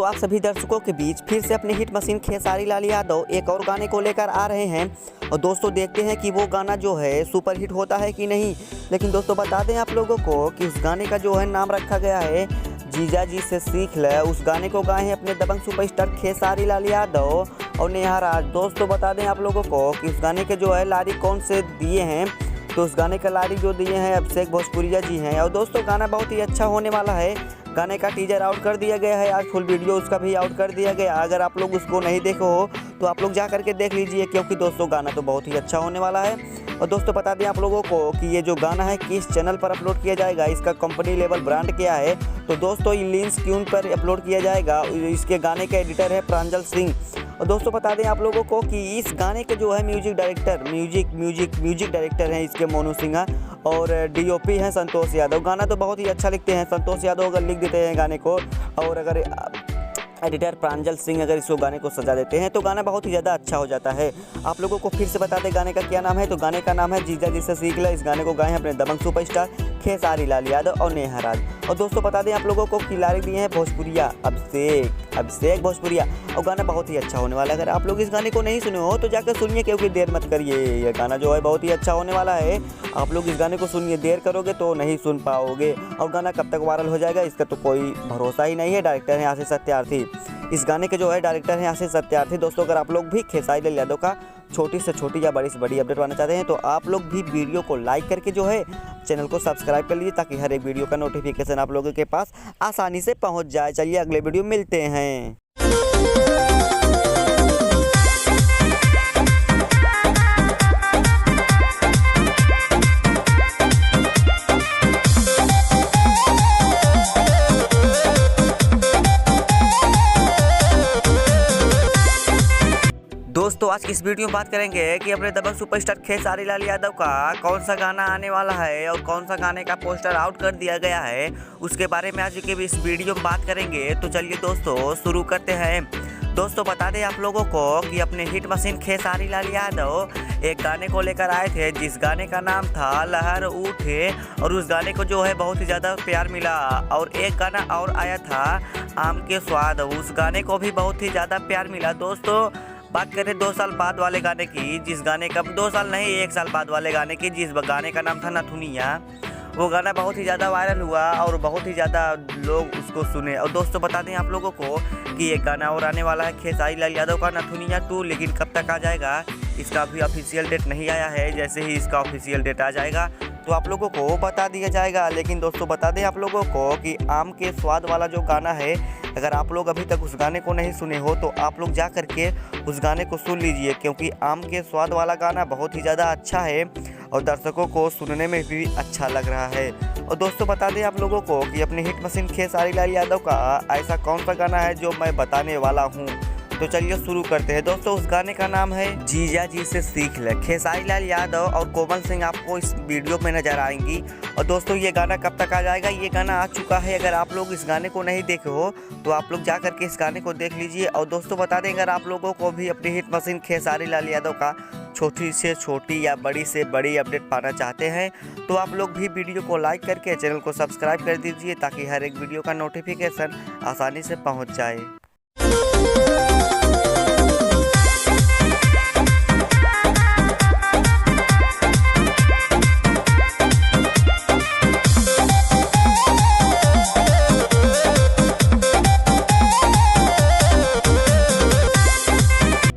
आप सभी दर्शकों के बीच फिर से अपनी हिट मशीन खेसारी लाल यादव एक और गाने को लेकर आ रहे हैं। और दोस्तों देखते हैं कि वो गाना जो है सुपर हिट होता है कि नहीं। लेकिन दोस्तों बता दें आप लोगों को कि उस गाने का जो है नाम रखा गया है जीजा जी से सीख ले। उस गाने को गाए हैं अपने दबंग सुपरस्टार खेसारी लाल यादव और नेहा राज। दोस्तों बता दें आप लोगों को कि उस गाने के जो है लारी कौन से दिए हैं, तो उस गाने का लारी जो दिए हैं अभिषेक भोजपुरिया जी हैं। और दोस्तों गाना बहुत ही अच्छा होने वाला है। गाने का टीजर आउट कर दिया गया है, आज फुल वीडियो उसका भी आउट कर दिया गया। अगर आप लोग उसको नहीं देखे हो तो आप लोग जा करके देख लीजिए, क्योंकि दोस्तों गाना तो बहुत ही अच्छा होने वाला है। और दोस्तों बता दें आप लोगों को कि ये जो गाना है किस चैनल पर अपलोड किया जाएगा, इसका कंपनी लेवल ब्रांड क्या है। तो दोस्तों ये लिंक्स ट्यून पर अपलोड किया जाएगा। इसके गाने के एडिटर है प्रांजल सिंह। और दोस्तों बता दें आप लोगों को कि इस गाने के जो है म्यूजिक डायरेक्टर हैं इसके मोनू सिन्हा और डीओपी हैं संतोष यादव। गाना तो बहुत ही अच्छा लिखते हैं संतोष यादव, अगर लिख देते हैं गाने को, और अगर एडिटर प्रांजल सिंह अगर इसको गाने को सजा देते हैं तो गाना बहुत ही ज़्यादा अच्छा हो जाता है। आप लोगों को फिर से बता दें गाने का क्या नाम है। तो गाने का नाम है जीजा जी से सीख ले। इस गाने को गाए हैं अपने दबंग सुपरस्टार खेसारी लाल यादव और नेहा राज। और दोस्तों बता दें आप लोगों को खिलाड़ी दिए हैं भोजपुरिया अभिषेक भोजपुरिया। और गाना बहुत ही अच्छा होने वाला है। अगर आप लोग इस गाने को नहीं सुने हो तो जाकर सुनिए, क्योंकि देर मत करिए। यह गाना जो है बहुत ही अच्छा होने वाला है। आप लोग इस गाने को सुनिए, देर करोगे तो नहीं सुन पाओगे। और गाना कब तक वायरल हो जाएगा इसका तो कोई भरोसा ही नहीं है। डायरेक्टर हैं आशीष सत्यार्थी। इस गाने के जो है डायरेक्टर हैं आशीष सत्यार्थी। दोस्तों अगर आप लोग भी खेसारी लाल यादव का छोटी से छोटी या बड़ी से बड़ी अपडेट पाना चाहते हैं तो आप लोग भी वीडियो को लाइक करके जो है चैनल को सब्सक्राइब कर लीजिए, ताकि हर एक वीडियो का नोटिफिकेशन आप लोगों के पास आसानी से पहुंच जाए। चलिए अगले वीडियो मिलते हैं। दोस्तों आज की इस वीडियो में बात करेंगे कि अपने दबंग सुपरस्टार खेसारी लाल यादव का कौन सा गाना आने वाला है और कौन सा गाने का पोस्टर आउट कर दिया गया है, उसके बारे में आज के इस वीडियो में बात करेंगे। तो चलिए दोस्तों शुरू करते हैं। दोस्तों बता दें आप लोगों को कि अपने हिट मशीन खेसारी लाल यादव एक गाने को लेकर आए थे, जिस गाने का नाम था लहर उठे। और उस गाने को जो है बहुत ही ज़्यादा प्यार मिला। और एक गाना और आया था आम के स्वाद, उस गाने को भी बहुत ही ज़्यादा प्यार मिला। दोस्तों बात करें 2 साल बाद वाले गाने की, जिस गाने का 2 साल नहीं 1 साल बाद वाले गाने की, जिस गाने का नाम था नथुनिया। वो गाना बहुत ही ज़्यादा वायरल हुआ और बहुत ही ज़्यादा लोग उसको सुने। और दोस्तों बता दें आप लोगों को कि एक गाना और आने वाला है खेसारी लाल यादव का नथुनिया 2, लेकिन कब तक आ जाएगा इसका अभी ऑफिशियल डेट नहीं आया है। जैसे ही इसका ऑफिशियल डेट आ जाएगा तो आप लोगों को बता दिया जाएगा। लेकिन दोस्तों बता दें आप लोगों को कि आम के स्वाद वाला जो गाना है, अगर आप लोग अभी तक उस गाने को नहीं सुने हो तो आप लोग जा करके उस गाने को सुन लीजिए, क्योंकि आम के स्वाद वाला गाना बहुत ही ज़्यादा अच्छा है और दर्शकों को सुनने में भी अच्छा लग रहा है। और दोस्तों बता दें आप लोगों को कि अपने हिट मशीन खेसारी लाल यादव का ऐसा कौन सा गाना है जो मैं बताने वाला हूँ। तो चलिए शुरू करते हैं। दोस्तों उस गाने का नाम है जीजा जी से सीख ले। खेसारी लाल यादव और कोमल सिंह आपको इस वीडियो में नजर आएंगी। और दोस्तों ये गाना कब तक आ जाएगा, ये गाना आ चुका है। अगर आप लोग इस गाने को नहीं देखे हो तो आप लोग जा करके इस गाने को देख लीजिए। और दोस्तों बता दें अगर आप लोगों को भी अपनी हिट मशीन खेसारी लाल यादव का छोटी से छोटी या बड़ी से बड़ी अपडेट पाना चाहते हैं तो आप लोग भी वीडियो को लाइक करके चैनल को सब्सक्राइब कर दीजिए, ताकि हर एक वीडियो का नोटिफिकेशन आसानी से पहुँच जाए।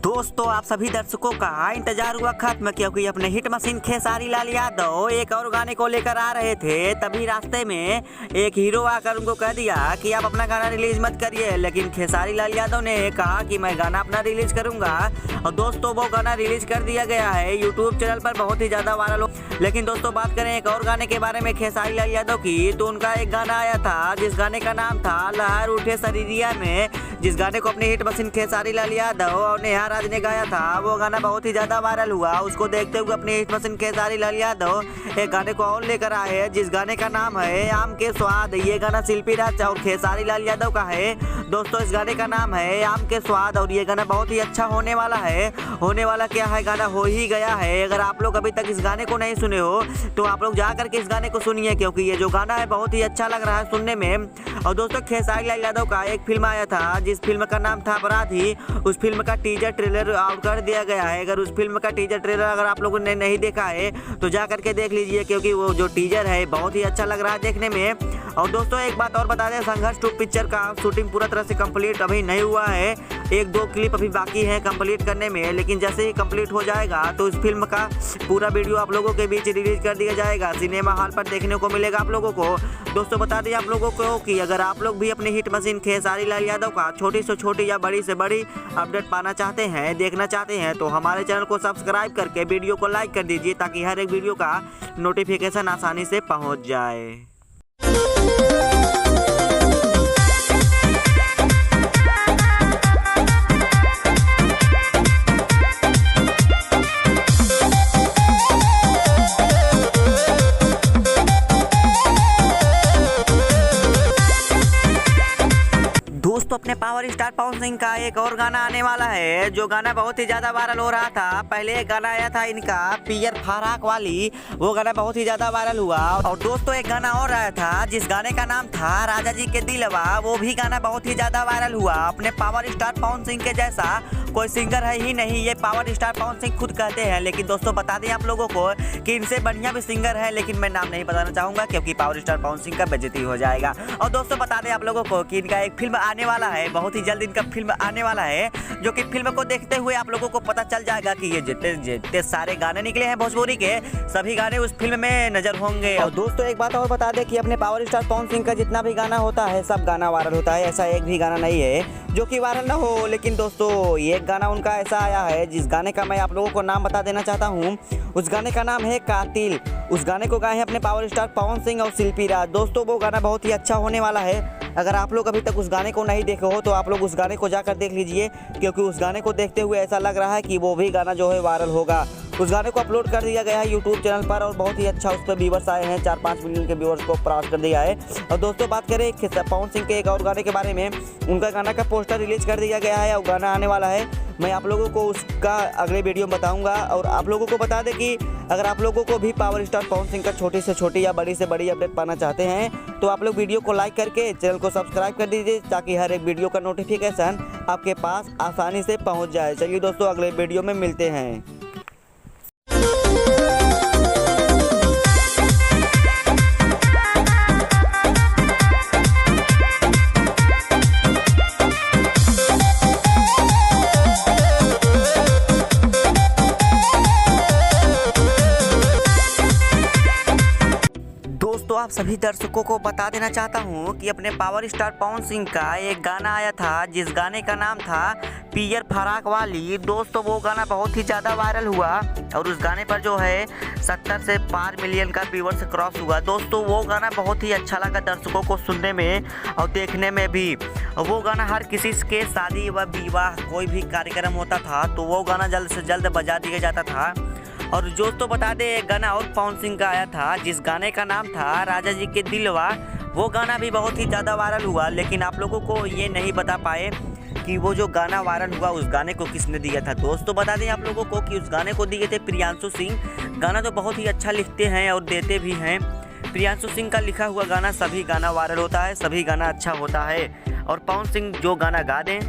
दोस्तों आप सभी दर्शकों का इंतजार हुआ खत्म, क्योंकि अपने हिट मशीन खेसारी लाल यादव एक और गाने को लेकर आ रहे थे। तभी रास्ते में एक हीरो आकर उनको कह दिया कि आप अपना गाना रिलीज मत करिए, लेकिन खेसारी लाल यादव ने कहा कि मैं गाना अपना रिलीज करूंगा। और दोस्तों वो गाना रिलीज कर दिया गया है यूट्यूब चैनल पर, बहुत ही ज्यादा वायरल हो। लेकिन दोस्तों बात करें एक और गाने के बारे में खेसारी लाल यादव की, तो उनका एक गाना आया था जिस गाने का नाम था लहर उठे शरीरिया में। जिस गाने को अपनी हिट मशीन खेसारी लाल यादव और नेहा राज ने गाया था, वो गाना बहुत ही ज्यादा वायरल हुआ। उसको देखते हुए अपनी हिट मशीन खेसारी लाल यादव एक गाने को और लेकर आए हैं, जिस गाने का नाम है आम के स्वाद। ये गाना शिल्पी राज और खेसारी लाल यादव का है। दोस्तों इस गाने का नाम है आम के स्वाद और ये गाना बहुत ही अच्छा होने वाला है। होने वाला क्या है, गाना हो ही गया है। अगर आप लोग अभी तक इस गाने को नहीं सुने हो तो आप लोग जा करके इस गाने को सुनिए, क्योंकि ये जो गाना है बहुत ही अच्छा लग रहा है सुनने में। और दोस्तों खेसारी लाल यादव का एक फिल्म आया था जिस फिल्म का नाम था अपराधी, उस फिल्म का टीजर ट्रेलर आउट कर दिया गया है। अगर उस फिल्म का टीजर ट्रेलर अगर आप लोगों ने नहीं देखा है तो जा करके देख लीजिए, क्योंकि वो जो टीजर है बहुत ही अच्छा लग रहा है देखने में। और दोस्तों एक बात और बता दें, संघर्ष 2 पिक्चर का शूटिंग पूरा तरह से कंप्लीट अभी नहीं हुआ है। 1-2 क्लिप अभी बाकी है कंप्लीट करने में, लेकिन जैसे ही कंप्लीट हो जाएगा तो इस फिल्म का पूरा वीडियो आप लोगों के बीच रिलीज कर दिया जाएगा, सिनेमा हॉल पर देखने को मिलेगा आप लोगों को। दोस्तों बता दें आप लोगों को कि अगर आप लोग भी अपनी हिट मशीन खेसारी लाल यादव का छोटी से छोटी या बड़ी से बड़ी अपडेट पाना चाहते हैं, देखना चाहते हैं, तो हमारे चैनल को सब्सक्राइब करके वीडियो को लाइक कर दीजिए, ताकि हर एक वीडियो का नोटिफिकेशन आसानी से पहुँच जाए। दोस्तों अपने पावर स्टार पवन सिंह का एक और गाना आने वाला है, जो गाना बहुत ही ज्यादा वायरल हो रहा था। पहले एक गाना आया था इनका पियर फराक वाली, वो गाना बहुत ही ज्यादा वायरल हुआ। और दोस्तों एक गाना और आया था जिस गाने का नाम था राजा जी के दिलवा, वो भी गाना बहुत ही ज्यादा वायरल हुआ। अपने पावर स्टार पवन सिंह के जैसा कोई सिंगर है ही नहीं, ये पावर स्टार पवन सिंह खुद कहते हैं। लेकिन दोस्तों बता दें आप लोगों को कि इनसे बढ़िया भी सिंगर है, लेकिन मैं नाम नहीं बताना चाहूंगा क्योंकि पावर स्टार पवन सिंह का बेइज्जती हो जाएगा। और दोस्तों बता दें आप लोगों को कि इनका एक फिल्म आने वाला है, बहुत ही जल्द इनका फिल्म आने वाला है, जो कि फिल्म को देखते हुए आप लोगों को पता चल जाएगा कि ये जितने सारे गाने निकले हैं भोजपुरी के, सभी गाने उस फिल्म में नजर होंगे। और दोस्तों एक बात और बता दें कि अपने पावर स्टार पवन सिंह का जितना भी गाना होता है सब गाना वायरल होता है, ऐसा एक भी गाना नहीं है जो कि वायरल ना हो। लेकिन दोस्तों ये गाना उनका ऐसा आया है जिस गाने का मैं आप लोगों को नाम बता देना चाहता हूँ। उस गाने का नाम है कातिल। उस गाने को गाए हैं अपने पावर स्टार पवन सिंह और शिल्पी राज। दोस्तों वो गाना बहुत ही अच्छा होने वाला है। अगर आप लोग अभी तक उस गाने को नहीं देखे हो तो आप लोग उस गाने को जाकर देख लीजिए, क्योंकि उस गाने को देखते हुए ऐसा लग रहा है कि वो भी गाना जो है वायरल होगा। उस गाने को अपलोड कर दिया गया है यूट्यूब चैनल पर और बहुत ही अच्छा उस पर व्यूवर्स आए हैं, 4-5 मिलियन के व्यूवर्स को क्रॉस कर दिया है। और दोस्तों बात करें पवन सिंह के एक और गाने के बारे में, उनका गाना का पोस्टर रिलीज कर दिया गया है और गाना आने वाला है। मैं आप लोगों को उसका अगले वीडियो में बताऊंगा। और आप लोगों को बता दें कि अगर आप लोगों को भी पावर स्टार पवन सिंह का छोटी से छोटी या बड़ी से बड़ी अपडेट पाना चाहते हैं तो आप लोग वीडियो को लाइक करके चैनल को सब्सक्राइब कर दीजिए, ताकि हर एक वीडियो का नोटिफिकेशन आपके पास आसानी से पहुंच जाए। चलिए दोस्तों अगले वीडियो में मिलते हैं। दोस्तों आप सभी दर्शकों को बता देना चाहता हूं कि अपने पावर स्टार पवन सिंह का एक गाना आया था जिस गाने का नाम था पियर फराक वाली। दोस्तों वो गाना बहुत ही ज़्यादा वायरल हुआ और उस गाने पर जो है 70 से पार मिलियन का व्यूअर्स क्रॉस हुआ। दोस्तों वो गाना बहुत ही अच्छा लगा दर्शकों को सुनने में और देखने में भी। वो गाना हर किसी के शादी व विवाह कोई भी कार्यक्रम होता था तो वो गाना जल्द से जल्द बजा दिया जाता था। और दोस्तों बता दें एक गाना और पवन सिंह का आया था जिस गाने का नाम था राजा जी के दिलवा। वो गाना भी बहुत ही ज़्यादा वायरल हुआ, लेकिन आप लोगों को ये नहीं बता पाए कि वो जो गाना वायरल हुआ उस गाने को किसने दिया था। दोस्तों बता दें आप लोगों को कि उस गाने को दिए थे प्रियांशु सिंह। गाना तो बहुत ही अच्छा लिखते हैं और देते भी हैं। प्रियांशु सिंह का लिखा हुआ गाना सभी गाना वायरल होता है, सभी गाना अच्छा होता है। और पवन सिंह जो गाना गा दें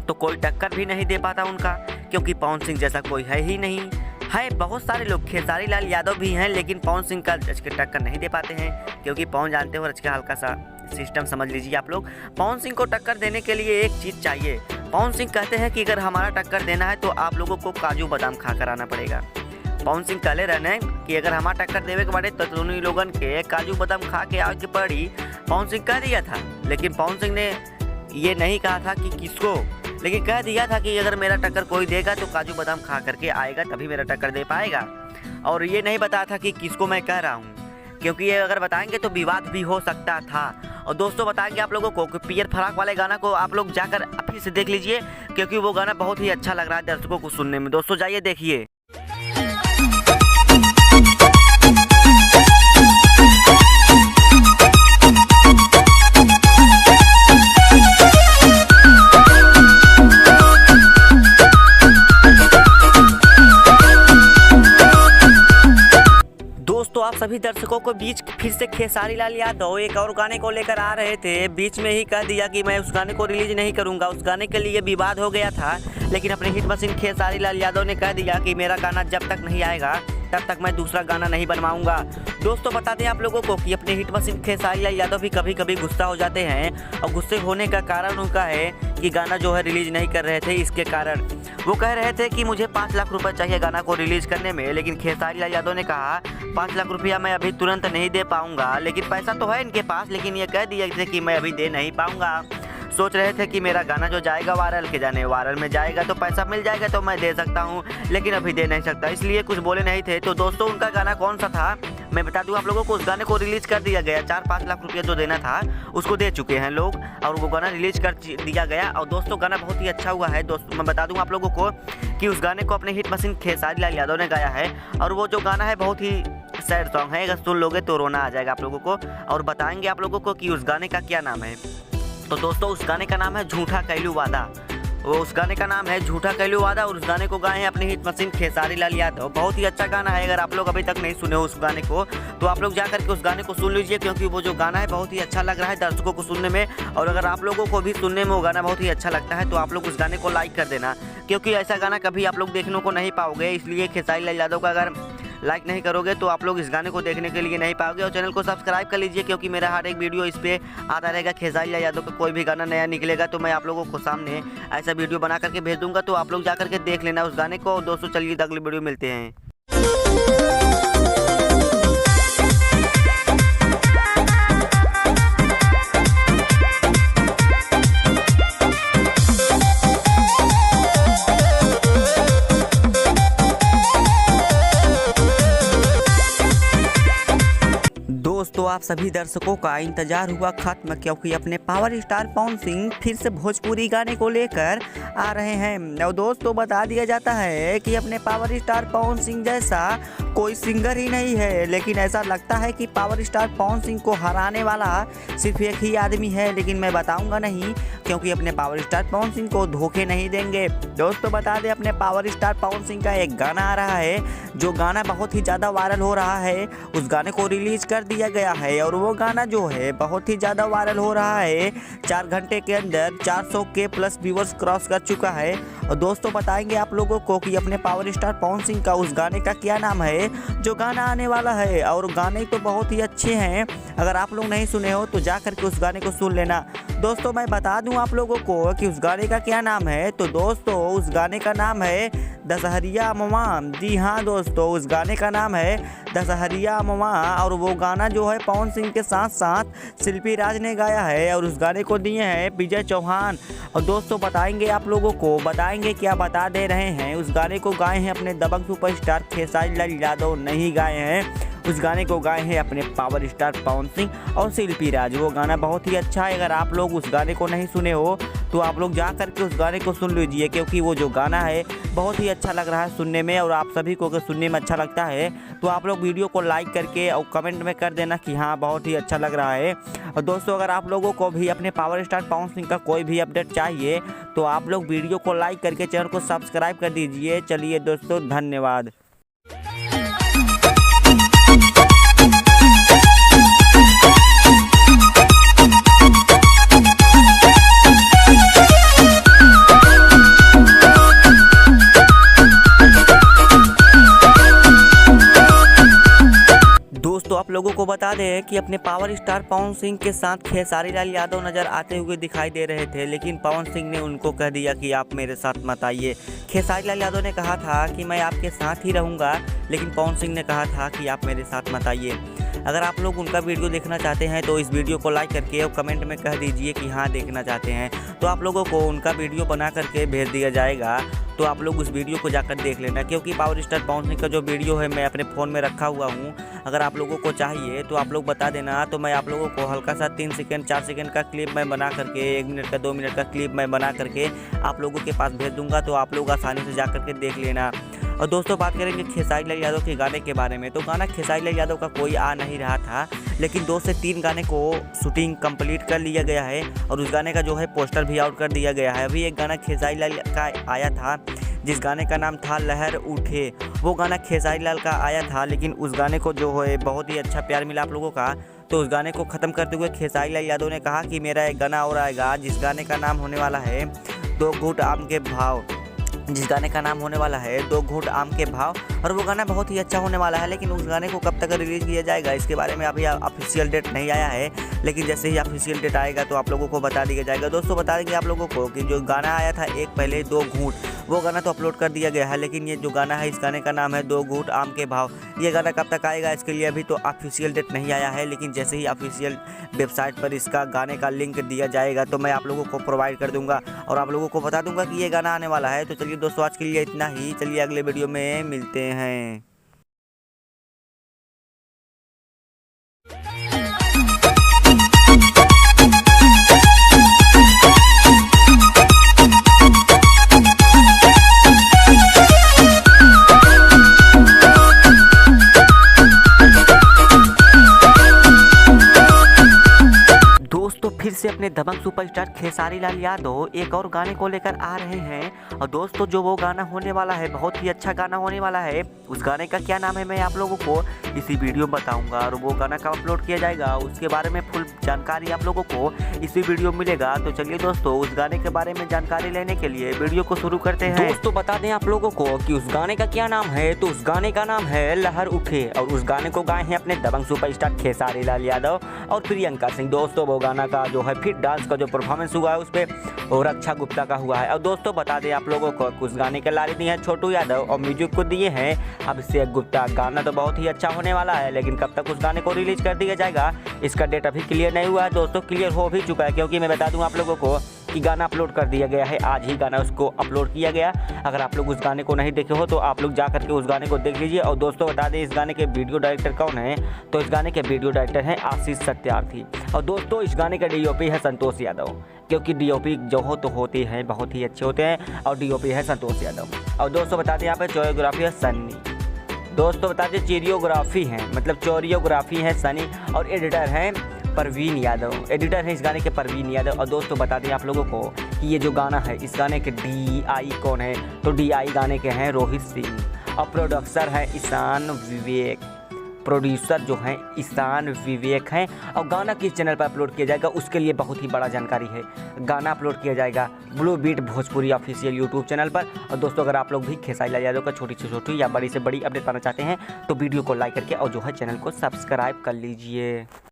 तो कोई टक्कर भी नहीं दे पाता उनका, क्योंकि पवन सिंह जैसा कोई है ही नहीं। है बहुत सारे लोग, खेसारी लाल यादव भी हैं, लेकिन पवन सिंह का रच के टक्कर नहीं दे पाते हैं, क्योंकि पवन जानते हो रच के हल्का सा सिस्टम समझ लीजिए आप लोग। पवन सिंह को टक्कर देने के लिए एक चीज़ चाहिए। पवन सिंह कहते हैं कि अगर हमारा टक्कर देना है तो आप लोगों को काजू बादाम खा कर आना पड़ेगा। पवन सिंह कहले रहने कि अगर हमारा टक्कर देवे के बारे तो दोनों लोगन के काजू बादाम खा के आगे पड़ी, पवन सिंह कह दिया था। लेकिन पवन सिंह ने ये नहीं कहा था कि किसको, लेकिन कह दिया था कि अगर मेरा टक्कर कोई देगा तो काजू बादाम खा करके आएगा, तभी मेरा टक्कर दे पाएगा। और ये नहीं बताया था कि किसको मैं कह रहा हूँ, क्योंकि ये अगर बताएंगे तो विवाद भी हो सकता था। और दोस्तों बताएंगे आप लोगों को कि पियर फराक वाले गाना को आप लोग जाकर फिर से देख लीजिए, क्योंकि वो गाना बहुत ही अच्छा लग रहा है दर्शकों को सुनने में। दोस्तों जाइए देखिए। दोस्तों आप सभी दर्शकों को बीच फिर से खेसारी लाल यादव एक और गाने को लेकर आ रहे थे। बीच में ही कह दिया कि मैं उस गाने को रिलीज नहीं करूंगा। उस गाने के लिए विवाद हो गया था, लेकिन अपने हिट मशीन खेसारी लाल यादव ने कह दिया कि मेरा गाना जब तक नहीं आएगा तब तक मैं दूसरा गाना नहीं बनवाऊंगा। दोस्तों बता दें आप लोगों को कि अपने हिट मशीन खेसारी लाल यादव भी कभी कभी गुस्सा हो जाते हैं, और गुस्से होने का कारण उनका है कि गाना जो है रिलीज नहीं कर रहे थे। इसके कारण वो कह रहे थे कि मुझे 5 लाख रुपए चाहिए गाना को रिलीज करने में, लेकिन खेसारी लाल यादव ने कहा 5 लाख रुपया मैं अभी तुरंत नहीं दे पाऊंगा, लेकिन पैसा तो है इनके पास, लेकिन ये कह दिए थे कि मैं अभी दे नहीं पाऊंगा। सोच रहे थे कि मेरा गाना जो जाएगा वायरल के जाने वायरल में जाएगा तो पैसा मिल जाएगा तो मैं दे सकता हूं, लेकिन अभी दे नहीं सकता, इसलिए कुछ बोले नहीं थे। तो दोस्तों उनका गाना कौन सा था मैं बता दूं आप लोगों को। उस गाने को रिलीज कर दिया गया, 4-5 लाख रुपया जो देना था उसको दे चुके हैं लोग, और वो गाना रिलीज कर दिया गया। और दोस्तों गाना बहुत ही अच्छा हुआ है। दोस्तों मैं बता दूं आप लोगों को कि उस गाने को अपने हिट मशीन खेसारी लाल यादव ने गाया है, और वो जो गाना है बहुत ही सैड सॉन्ग है। अगर सुन लोगे तो रोना आ जाएगा आप लोगों को, और बताएंगे आप लोगों को कि उस गाने का क्या नाम है। तो दोस्तों उस गाने का नाम है झूठा कैलू वादा। वो उस गाने का नाम है झूठा कैलू वादा, और उस गाने को गाए हैं अपने हिट मशीन खेसारी लाल यादव। बहुत ही अच्छा गाना है। अगर आप लोग अभी तक नहीं सुने हो उस गाने को तो आप लोग जा करके उस गाने को सुन लीजिए, क्योंकि वो जो गाना है बहुत ही अच्छा लग रहा है दर्शकों को सुनने में। और अगर आप लोगों को भी सुनने में वो गाना बहुत ही अच्छा लगता है तो आप लोग उस गाने को लाइक कर देना, क्योंकि ऐसा गाना कभी आप लोग देखने को नहीं पाओगे। इसलिए खेसारी लाल यादव का अगर लाइक नहीं करोगे तो आप लोग इस गाने को देखने के लिए नहीं पाओगे। और चैनल को सब्सक्राइब कर लीजिए, क्योंकि मेरा हर एक वीडियो इस पे आता रहेगा। खेसारी लाल यादव का कोई भी गाना नया निकलेगा तो मैं आप लोगों को सामने ऐसा वीडियो बना करके भेज दूंगा, तो आप लोग जा करके देख लेना उस गाने को। दोस्तों चलिए अगली वीडियो मिलते हैं। दोस्तों आप सभी दर्शकों का इंतजार हुआ खत्म, क्योंकि अपने पावर स्टार पवन सिंह फिर से भोजपुरी गाने को लेकर आ रहे हैं। और दोस्तों बता दिया जाता है कि अपने पावर स्टार पवन सिंह जैसा कोई सिंगर ही नहीं है, लेकिन ऐसा लगता है कि पावर स्टार पवन सिंह को हराने वाला सिर्फ एक ही आदमी है, लेकिन मैं बताऊंगा नहीं, क्योंकि अपने पावर स्टार पवन सिंह को धोखे नहीं देंगे। दोस्तों बता दें अपने पावर स्टार पवन सिंह का एक गाना आ रहा है, जो गाना बहुत ही ज़्यादा वायरल हो रहा है। उस गाने को रिलीज कर दिया गया है, और वो गाना जो है बहुत ही ज़्यादा वायरल हो रहा है। 4 घंटे के अंदर 400 के प्लस व्यूअर्स क्रॉस कर चुका है। और दोस्तों बताएंगे आप लोगों को कि अपने पावर स्टार पवन सिंह का उस गाने का क्या नाम है जो गाना आने वाला है। और गाने तो बहुत ही अच्छे हैं, अगर आप लोग नहीं सुने हो तो जा करके उस गाने को सुन लेना। दोस्तों मैं बता दूं आप लोगों को कि उस गाने का क्या नाम है। तो दोस्तों उस गाने का नाम है दशहरिया अम्मा। जी हाँ दोस्तों, उस गाने का नाम है दशहरिया अम्मा, और वो गाना जो है पवन सिंह के साथ साथ शिल्पी राज ने गाया है, और उस गाने को दिए हैं विजय चौहान। और दोस्तों बताएंगे आप लोगों को, बताएंगे क्या बता दे रहे हैं, उस गाने को गाए हैं अपने दबंग सुपरस्टार खेसारी लाल यादव नहीं गाए हैं। उस गाने को गाए हैं अपने पावर स्टार पवन सिंह और शिल्पी राज। वो गाना बहुत ही अच्छा है। अगर आप लोग उस गाने को नहीं सुने हो तो आप लोग जा करके उस गाने को सुन लीजिए, क्योंकि वो जो गाना है बहुत ही अच्छा लग रहा है सुनने में। और आप सभी को अगर सुनने में अच्छा लगता है तो आप लोग वीडियो को लाइक करके और कमेंट में कर देना कि हाँ बहुत ही अच्छा लग रहा है। और दोस्तों अगर आप लोगों को भी अपने पावर स्टार पवन सिंह का कोई भी अपडेट चाहिए तो आप लोग वीडियो को लाइक करके चैनल को सब्सक्राइब कर दीजिए। चलिए दोस्तों धन्यवाद। दोस्तों आप लोगों को बता दें कि अपने पावर स्टार पवन सिंह के साथ खेसारी लाल यादव नजर आते हुए दिखाई दे रहे थे, लेकिन पवन सिंह ने उनको कह दिया कि आप मेरे साथ मत आइए। खेसारी लाल यादव ने कहा था कि मैं आपके साथ ही रहूंगा, लेकिन पवन सिंह ने कहा था कि आप मेरे साथ मत आइए। अगर आप लोग उनका वीडियो देखना चाहते हैं तो इस वीडियो को लाइक करके और कमेंट में कह दीजिए कि हाँ देखना चाहते हैं, तो आप लोगों को उनका वीडियो बना करके भेज दिया जाएगा। तो आप लोग उस वीडियो को जाकर देख लेना, क्योंकि पावर स्टार पवन सिंह का जो वीडियो है मैं अपने फ़ोन में रखा हुआ हूँ। अगर आप लोगों को चाहिए तो आप लोग बता देना, तो मैं आप लोगों को हल्का सा 3 सेकंड 4 सेकंड का क्लिप मैं बना करके 1 मिनट का 2 मिनट का क्लिप मैं बना करके आप लोगों के पास भेज दूंगा, तो आप लोग आसानी से जा करके देख लेना। और दोस्तों बात करेंगे खेसारी लाल यादव के गाने के बारे में। तो गाना खेसारी लाल यादव का कोई आ नहीं रहा था, लेकिन 2 से 3 गाने को शूटिंग कंप्लीट कर लिया गया है, और उस गाने का जो है पोस्टर भी आउट कर दिया गया है। अभी एक गाना खेसारी लाल का आया था जिस गाने का नाम था लहर उठे, वो गाना खेसारी लाल का आया था, लेकिन उस गाने को जो है बहुत ही अच्छा प्यार मिला आप लोगों का। तो उस गाने को ख़त्म करते हुए खेसारी लाल यादव ने कहा कि मेरा एक गाना और आएगा, जिस गाने का नाम होने वाला है दो घूंट आम के भाव, जिस गाने का नाम होने वाला है दो घूंट आम के भाव। और वो गाना बहुत ही अच्छा होने वाला है, लेकिन उस गाने को कब तक रिलीज़ किया जाएगा इसके बारे में अभी ऑफिशियल डेट नहीं आया है, लेकिन जैसे ही ऑफिशियल डेट आएगा तो आप लोगों को बता दिया जाएगा। दोस्तों बता देंगे आप लोगों को कि जो गाना आया था एक पहले दो घूंट, वो गाना तो अपलोड कर दिया गया है, लेकिन ये जो गाना है इस गाने का नाम है दो घूंट आम के भाव। ये गाना कब तक आएगा इसके लिए अभी तो ऑफिशियल डेट नहीं आया है, लेकिन जैसे ही ऑफिशियल वेबसाइट पर इसका गाने का लिंक दिया जाएगा तो मैं आप लोगों को प्रोवाइड कर दूंगा और आप लोगों को बता दूंगा कि ये गाना आने वाला है। तो चलिए दोस्तों आज के लिए इतना ही, चलिए अगले वीडियो में मिलते हैं। दोस्तों फिर से अपने दबंग सुपरस्टार खेसारी लाल यादव एक और गाने को लेकर आ रहे हैं। और दोस्तों जो वो गाना होने वाला है बहुत ही अच्छा गाना होने वाला है, उस गाने का क्या नाम है मैं आप लोगों को इसी वीडियो में बताऊंगा। और वो गाना कब अपलोड किया जाएगा उसके बारे में फुल जानकारी आप लोगों को इसी वीडियो में मिलेगा। तो चलिए दोस्तों उस गाने के बारे में जानकारी लेने के लिए वीडियो को शुरू करते हैं। दोस्तों बता दें आप लोगों को कि उस गाने का क्या नाम है, तो उस गाने का नाम है लहर उठे। और उस गाने को गाए हैं अपने दबंग सुपरस्टार खेसारी लाल यादव और प्रियंका सिंह। दोस्तों वो गाना का जो है फिर डांस का जो परफॉर्मेंस हुआ है उस पर और रक्षा गुप्ता का हुआ है। और दोस्तों बता दें आप लोगों को उस गाने के लारे दिए हैं छोटू यादव और म्यूजिक को दिए हैं अभिषेक गुप्ता। गाना तो बहुत ही अच्छा होने वाला है, लेकिन कब तक उस गाने को रिलीज कर दिया जाएगा इसका डेट अभी क्लियर नहीं हुआ है। दोस्तों क्लियर हो भी चुका है, क्योंकि मैं बता दूं आप लोगों को कि गाना अपलोड कर दिया गया है, आज ही गाना उसको अपलोड किया गया। अगर आप लोग उस गाने को नहीं देखे हो तो आप लोग जा करके उस गाने को देख लीजिए। और दोस्तों बता दें इस गाने के वीडियो डायरेक्टर कौन है, तो इस गाने के वीडियो डायरेक्टर हैं आशीष सत्यार्थी। और दोस्तों इस गाने का डीओपी है संतोष यादव, क्योंकि डीओपी जो हो तो होते हैं बहुत ही अच्छे होते हैं, और डीओपी है संतोष यादव। और दोस्तों बता दें यहाँ पे कोरियोग्राफी है सन्नी। दोस्तों बता दें चीरियोग्राफी है मतलब चोरियोग्राफी है सनी, और एडिटर हैं परवीन यादव, एडिटर है इस गाने के परवीन यादव। और दोस्तों बता दें आप लोगों को कि ये जो गाना है इस गाने के DI कौन है, तो DI गाने के हैं रोहित सिंह। और प्रोड्यूसर है ईशान विवेक, प्रोड्यूसर जो हैं ईशान विवेक हैं। और गाना किस चैनल पर अपलोड किया जाएगा उसके लिए बहुत ही बड़ा जानकारी है। गाना अपलोड किया जाएगा blue beat Bhojpuri official YouTube channel पर। और दोस्तों अगर आप लोग भी खेसारी लाल यादव का छोटी से छोटी या बड़ी से बड़ी अपडेट पाना चाहते हैं तो वीडियो को लाइक करके और जो है चैनल को सब्सक्राइब कर लीजिए।